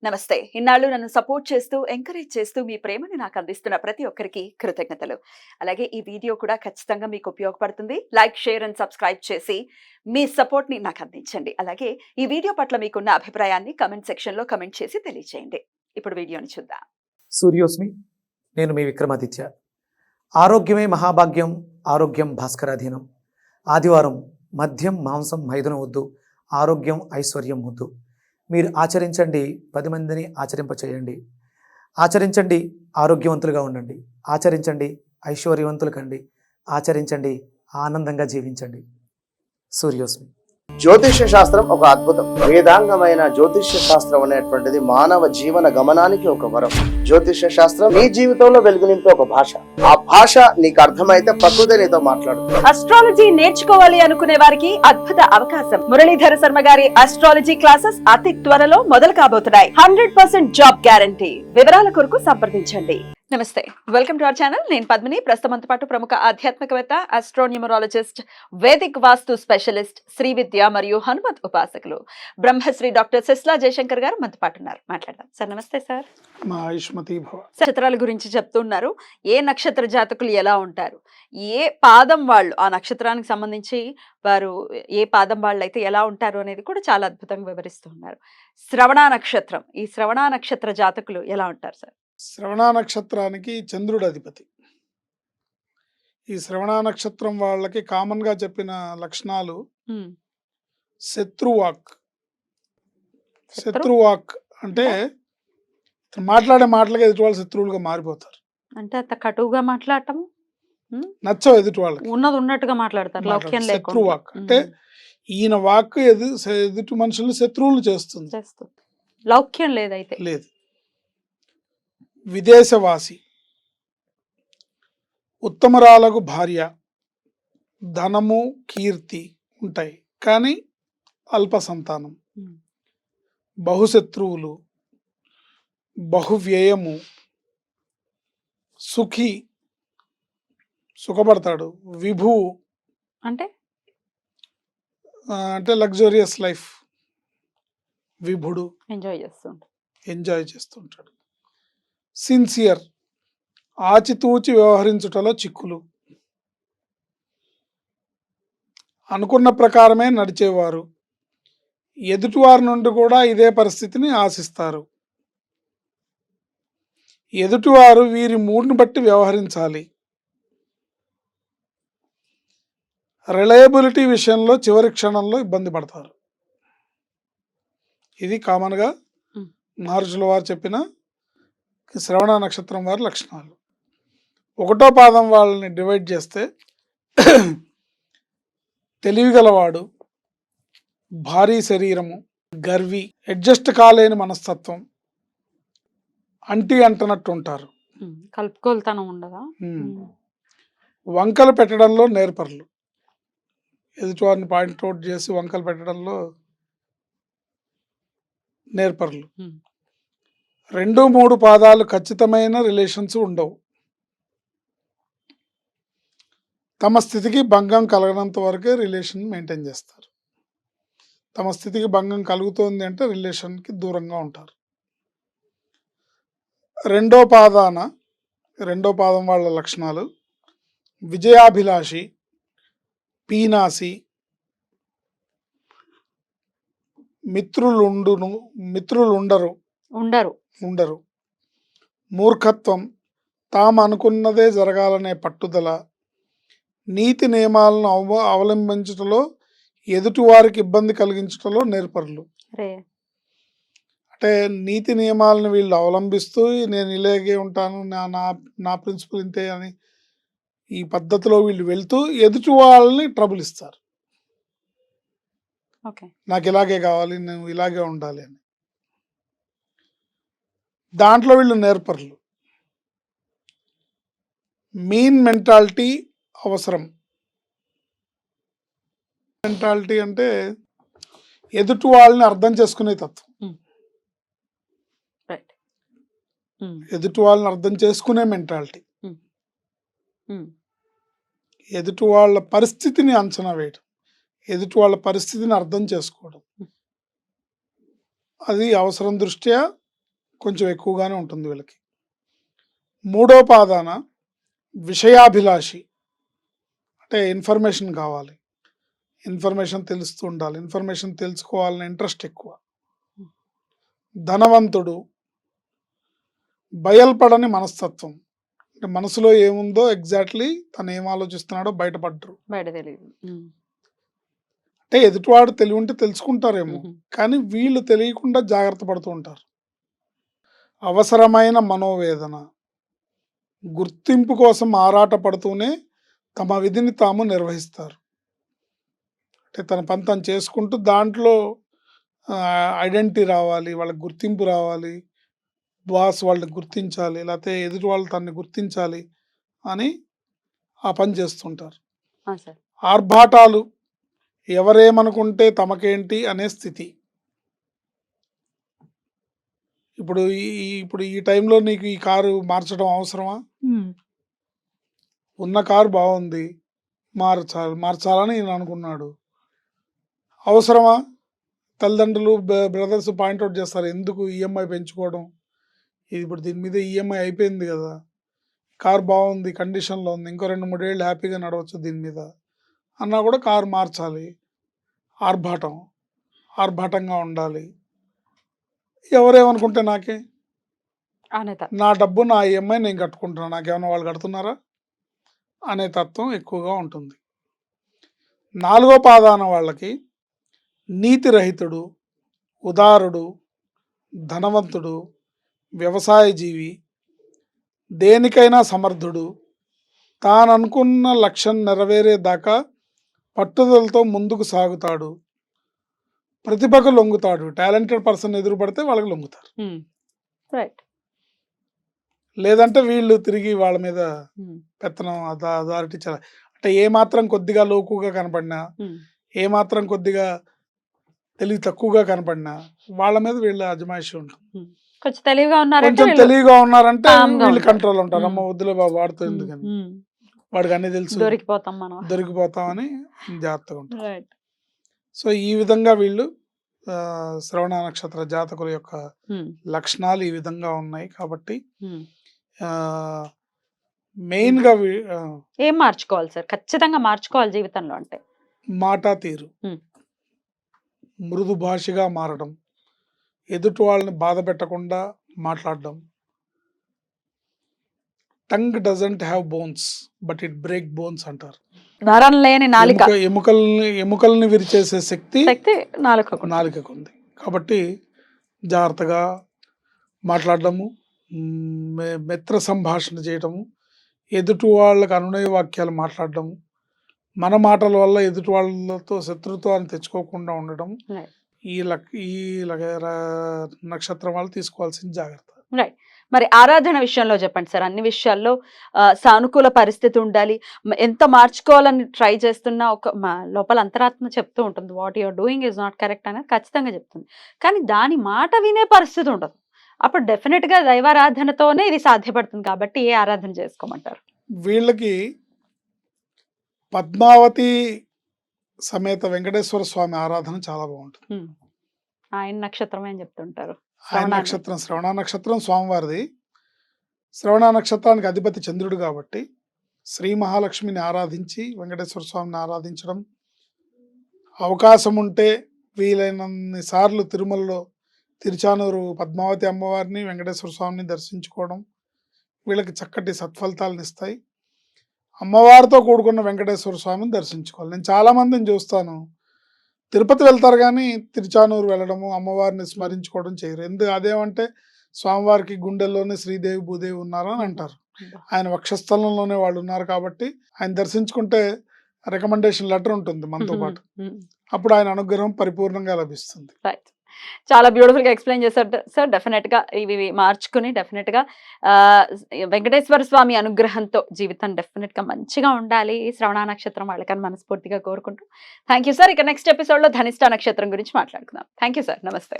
నమస్తే. ఇన్నాళ్ళు నన్ను సపోర్ట్ చేస్తూ, ఎంకరేజ్ చేస్తూ మీ ప్రేమని నాకు అందిస్తున్న ప్రతి ఒక్కరికి కృతజ్ఞతలు. అలాగే ఈ వీడియో కూడా ఖచ్చితంగా మీకు ఉపయోగపడుతుంది. లైక్, షేర్ అండ్ సబ్స్క్రైబ్ చేసి మీ సపోర్ట్‌ని నాకు అందించండి. అలాగే ఈ వీడియో పట్ల మీకున్న అభిప్రాయాన్ని కామెంట్ సెక్షన్‌లో కామెంట్ చేసి తెలియజేయండి. ఇప్పుడు వీడియోని చూద్దాం. సూర్యోస్మి, నేను మీ విక్రమాదిత్య. ఆరోగ్యమే మహాభాగ్యం, ఆరోగ్యం భాస్కరాధీనం. ఆదివారం మద్యం, మాంసం, మైదనం వద్దు, ఆరోగ్యం ఐశ్వర్యం ముద్దు. మీరు ఆచరించండి, 10 మందిని ఆచరింపచేయండి. ఆచరించండి, ఆరోగ్యవంతులుగా ఉండండి. ఆచరించండి, ఐశ్వర్యవంతులు కండి. ఆచరించండి, ఆనందంగా జీవించండి. సూర్యోస్మి. జ్యోతిష్య శాస్త్రం ఒక అద్భుతం. వేదాంగమైన జ్యోతిష్య శాస్త్రం అనేటువంటిది మానవ జీవన గమనానికి ఒక వరం. జ్యోతిష్య శాస్త్రం నీ జీవితంలో వెలుగునింపే ఒక భాష. ఆ భాష నీకు అర్థమైతే ప్రకృతి నీతో మాట్లాడుతుంది. అస్ట్రాలజీ నేర్చుకోవాలి అనుకునే వారికి అద్భుత అవకాశం. మురళీధర శర్మ గారి అస్ట్రాలజీ క్లాసెస్ అతి త్వరలో మొదలు కాబోతున్నాయి. 100% జాబ్ గ్యారంటీ. వివరాల కొరకు సంప్రదించండి. నమస్తే, వెల్కమ్ టు అవర్ ఛానల్. నేను పద్మిని. ప్రస్తుతంతో పాటు ప్రముఖ ఆధ్యాత్మికవేత్త, ఆస్ట్రోన్యూమరాలజిస్ట్, వేదిక్ వాస్తు స్పెషలిస్ట్, శ్రీ విద్య మరియు హనుమత్ ఉపాసకులు బ్రహ్మశ్రీ డాక్టర్ సిస్లా జయశంకర్ గారు మనతో పాటు ఉన్నారు. మాట్లాడదాం సార్. నమస్తే సార్. నక్షత్రాల గురించి చెప్తున్నారు. ఏ నక్షత్ర జాతకులు ఎలా ఉంటారు, ఏ పాదం వాళ్ళు, ఆ నక్షత్రానికి సంబంధించి వారు ఏ పాదం వాళ్ళు అయితే ఎలా ఉంటారు అనేది కూడా చాలా అద్భుతంగా వివరిస్తున్నారు. శ్రవణ నక్షత్రం, ఈ శ్రవణ నక్షత్ర జాతకులు ఎలా ఉంటారు సార్? శ్రవణ నక్షత్రానికి చంద్రుడు అధిపతి. ఈ శ్రవణ నక్షత్రం వాళ్ళకి కామన్ గా చెప్పిన లక్షణాలు శత్రువాక్. శత్రువాక్ అంటే మాట్లాడే మాటలకి ఎదుటి వాళ్ళు శత్రువులుగా మారిపోతారు. అంటే అంత కటువుగా మాట్లాడటం నచ్చవు ఎదుటి వాళ్ళకి, ఉన్నది ఉన్నట్టుగా మాట్లాడతారు. శత్రువాక్ అంటే ఈయన వాక్ ఎదుటి మనుషుల్ని శత్రువులు చేస్తుంది. లౌక్యం లేదైతే లేదు. విదేశవాసి, ఉత్తమరాలకు భార్య, ధనము, కీర్తి ఉంటాయి కానీ అల్ప సంతానం, బహుశత్రువులు, బహువ్యయము, సుఖి, సుఖపడతాడు, విభు అంటే అంటే లగ్జూరియస్ లైఫ్, విభుడు ఎంజాయ్ చేస్తుంటాడు. సిన్సియర్, ఆచితూచి వ్యవహరించుటలో చిక్కులు, అనుకున్న ప్రకారమే నడిచేవారు, ఎదుటివారి నుండి కూడా ఇదే పరిస్థితిని ఆశిస్తారు. ఎదుటివారు వీరి మూడ్ని బట్టి వ్యవహరించాలి. రిలయబిలిటీ విషయంలో చివరి క్షణంలో ఇబ్బంది పడతారు. ఇది కామన్గా మహర్షుల వారు చెప్పిన శ్రవణ నక్షత్రం వారి లక్షణాలు. 1వ పాదం వాళ్ళని డివైడ్ చేస్తే తెలివిగలవాడు, భారీ శరీరము, గర్వి, అడ్జస్ట్ కాలేని మనస్తత్వం, అంటనట్టు ఉంటారు, కలుపుకోలుతనం ఉండదా, వంకలు పెట్టడంలో నేర్పరులు, ఎదుటివారిని పాయింట్అవుట్ చేసి వంకలు పెట్టడంలో నేర్పరులు. 2, 3 పాదాలు ఖచ్చితమైన రిలేషన్స్ ఉండవు. తమ స్థితికి భంగం కలగనంత వరకే రిలేషన్ మెయింటైన్ చేస్తారు. తమ స్థితికి భంగం కలుగుతోంది అంటే రిలేషన్కి దూరంగా ఉంటారు. 2వ పాదం వాళ్ళ లక్షణాలు విజయాభిలాషి, పీనాసి, మిత్రులు ఉండరు, మూర్ఖత్వం, తాము అనుకున్నదే జరగాలనే పట్టుదల, నీతి నియమాలను అవలంబించటంలో ఎదుటి వారికి ఇబ్బంది కలిగించటంలో నేర్పరులు. అంటే నీతి నియమాలను వీళ్ళు అవలంబిస్తూ నేను ఇలాగే ఉంటాను, నా ప్రిన్సిపల్ ఇంతే అని ఈ పద్ధతిలో వీళ్ళు వెళ్తూ ఎదుటి వాళ్ళని ట్రబుల్ ఇస్తారు. నాకు ఇలాగే కావాలి, నేను ఇలాగే ఉండాలి అని. దాంట్లో వీళ్ళు నేర్పరులు. మీన్ మెంటాలిటీ అవసరం. మెంటాలిటీ అంటే ఎదుటి వాళ్ళని అర్థం చేసుకునే తత్వం, ఎదుటి వాళ్ళని అర్థం చేసుకునే మెంటాలిటీ, ఎదుటి వాళ్ళ పరిస్థితిని అంచనా వేయడం, ఎదుటి వాళ్ళ పరిస్థితిని అర్థం చేసుకోవడం, అది అవసరం దృష్ట్యా కొంచెం ఎక్కువగానే ఉంటుంది వీళ్ళకి. మూడో పాదాన విషయాభిలాషి, అంటే ఇన్ఫర్మేషన్ కావాలి, ఇన్ఫర్మేషన్ తెలుస్తూ ఉండాలి, ఇన్ఫర్మేషన్ తెలుసుకోవాలనే ఇంట్రెస్ట్ ఎక్కువ. ధనవంతుడు, బయల్పడని మనస్తత్వం, అంటే మనసులో ఏముందో ఎగ్జాక్ట్లీ తను ఏం ఆలోచిస్తున్నాడో బయటపడ్డరు. బయట తెలియదు. అంటే ఎదుటివాడు తెలివి ఉంటే తెలుసుకుంటారేమో, కానీ వీళ్ళు తెలియకుండా జాగ్రత్త పడుతూ ఉంటారు. అవసరమైన మనోవేదన, గుర్తింపు కోసం ఆరాట పడుతూనే తమ విధిని తాము నిర్వహిస్తారు. అంటే తన పని తను చేసుకుంటూ దాంట్లో ఐడెంటిటీ రావాలి, వాళ్ళకి గుర్తింపు రావాలి, బాస్ వాళ్ళని గుర్తించాలి, లేకపోతే ఎదుటి వాళ్ళు తనని గుర్తించాలి అని ఆ పని చేస్తుంటారు. ఆర్భాటాలు, ఎవరేమనుకుంటే తమకేంటి అనే స్థితి. ఇప్పుడు ఈ టైంలో నీకు ఈ కారు మార్చడం అవసరమా? ఉన్న కారు బాగుంది, మార్చాలని నేను అనుకున్నాడు, అవసరమా? తల్లిదండ్రులు బ్రదర్స్ పాయింట్అవుట్ చేస్తారు, ఎందుకు ఈఎంఐ పెంచుకోవడం, ఇది ఇప్పుడు దీని మీద ఈఎంఐ అయిపోయింది కదా, కారు బాగుంది, కండిషన్లో ఉంది, ఇంకో 2-3 ఏళ్ళు హ్యాపీగా నడవచ్చు దీని మీద అన్నా కూడా కారు మార్చాలి. ఆర్భాటంగా ఉండాలి. ఎవరేమనుకుంటే నాకే, నా డబ్బు నా ఈఎంఐ నేను కట్టుకుంటున్నాను, నాకేమన్నా వాళ్ళు కడుతున్నారా అనే తత్వం ఎక్కువగా ఉంటుంది. 4వ పాదాన వాళ్ళకి నీతిరహితుడు, ఉదారుడు, ధనవంతుడు, వ్యవసాయజీవి, దేనికైనా సమర్థుడు, తాను అనుకున్న లక్ష్యం నెరవేరేదాకా పట్టుదలతో ముందుకు సాగుతాడు, ప్రతిభకు లొంగుతాడు. టాలెంటెడ్ పర్సన్ ఎదురుపడితే వాళ్ళకి లొంగుతారు, లేదంటే వీళ్ళు తిరిగి వాళ్ళ మీద పెత్తనం అథారిటీ అంటే ఏమాత్రం కొద్దిగా లోకుగా కనపడినా, ఏమాత్రం కొద్దిగా తెలివి తక్కువగా కనపడినా వాళ్ళ మీద వీళ్ళ అజమాయిషి ఉంటుంది. కొంచెం తెలివిగా ఉన్నారంటే వీళ్ళు కంట్రోల్ ఉంటారు. అమ్మ వద్దులే బాబు వాడుతూ ఎందుకని, వాడికి అన్ని తెలుసు, దొరికిపోతామని జాగ్రత్తగా ఉంటారు. సో ఈ విధంగా వీళ్ళు శ్రవణ నక్షత్ర జాతకుల యొక్క లక్షణాలు ఈ విధంగా ఉన్నాయి. కాబట్టి మెయిన్ గా ఏం మార్చుకోవాలి సార్? ఖచ్చితంగా మార్చుకోవాలి జీవితంలో అంటే మాట తీరు, మృదు భాషగా మారడం, ఎదుటి వాళ్ళని బాధ పెట్టకుండా మాట్లాడడం. Tongue doesn't have bones but it break bones అంటారు. నరం లేని నాలుక, ఎముకల్ని విరిచేసే శక్తి నాలుకకు ఉంది. కాబట్టి జాగ్రత్తగా మాట్లాడడము, మిత్ర సంభాషణ చేయటము, ఎదుటి వాళ్ళకి అనునయ వాక్యాలు మాట్లాడడము, మన మాటల వల్ల ఎదుటి వాళ్ళతో శత్రుత్వాన్ని తెచ్చుకోకుండా ఉండడం, ఈ నక్షత్రం వాళ్ళు తీసుకోవాల్సిన జాగ్రత్త. రైట్. మరి ఆరాధన విషయంలో చెప్పండి సార్. అన్ని విషయాల్లో సానుకూల పరిస్థితి ఉండాలి. ఎంత మార్చుకోవాలని ట్రై చేస్తున్నా ఒక లోపల అంతరాత్మ చెప్తూ ఉంటుంది, what you're doing is not correct అనేది ఖచ్చితంగా చెప్తుంది. కానీ దాని మాట వినే పరిస్థితి ఉండదు. అప్పుడు డెఫినెట్ గా దైవారాధనతోనే ఇది సాధ్యపడుతుంది. కాబట్టి ఏ ఆరాధన చేసుకోమంటారు? వీళ్ళకి పద్మావతి సమేత వెంకటేశ్వర స్వామి ఆరాధన చాలా బాగుంటుంది. ఆయన నక్షత్రం అని చెప్తుంటారు. ఆయన నక్షత్రం శ్రవణ నక్షత్రం స్వామివారిది. శ్రవణ నక్షత్రానికి అధిపతి చంద్రుడు కాబట్టి శ్రీ మహాలక్ష్మిని ఆరాధించి వెంకటేశ్వర స్వామిని ఆరాధించడం, అవకాశం ఉంటే వీలైనన్ని సార్లు తిరుమలలో తిరుచానూరు పద్మావతి అమ్మవారిని, వెంకటేశ్వర స్వామిని దర్శించుకోవడం వీళ్ళకి చక్కటి సత్ఫలితాలను ఇస్తాయి. అమ్మవారితో కూడుకున్న వెంకటేశ్వర స్వామిని దర్శించుకోవాలి. నేను చాలామందిని చూస్తాను, తిరుపతి వెళ్తారు కానీ తిరుచానూరు వెళ్ళడము, అమ్మవారిని స్మరించుకోవడం చేయరు. అదేమంటే స్వామివారికి గుండెల్లోనే శ్రీదేవి భూదేవి ఉన్నారు అని అంటారు. ఆయన వక్షస్థలంలోనే వాళ్ళు ఉన్నారు కాబట్టి ఆయన దర్శించుకుంటే రికమెండేషన్ లెటర్ ఉంటుంది మనతో పాటు, అప్పుడు ఆయన అనుగ్రహం పరిపూర్ణంగా లభిస్తుంది. చాలా బ్యూటిఫుల్ గా ఎక్స్ప్లెయిన్ చేశారు సార్. డెఫినెట్ గా ఇవి మార్చుకుని డెఫినెట్ గా వెంకటేశ్వర స్వామి అనుగ్రహంతో జీవితం డెఫినెట్ గా మంచిగా ఉండాలి శ్రవణ నక్షత్రం వాళ్ళకని మనస్ఫూర్తిగా కోరుకుంటూ థ్యాంక్ యూ సార్. ఇక నెక్స్ట్ ఎపిసోడ్ లో ధనిష్ట నక్షత్రం గురించి మాట్లాడుకుందాం. Thank you sir. నమస్తే.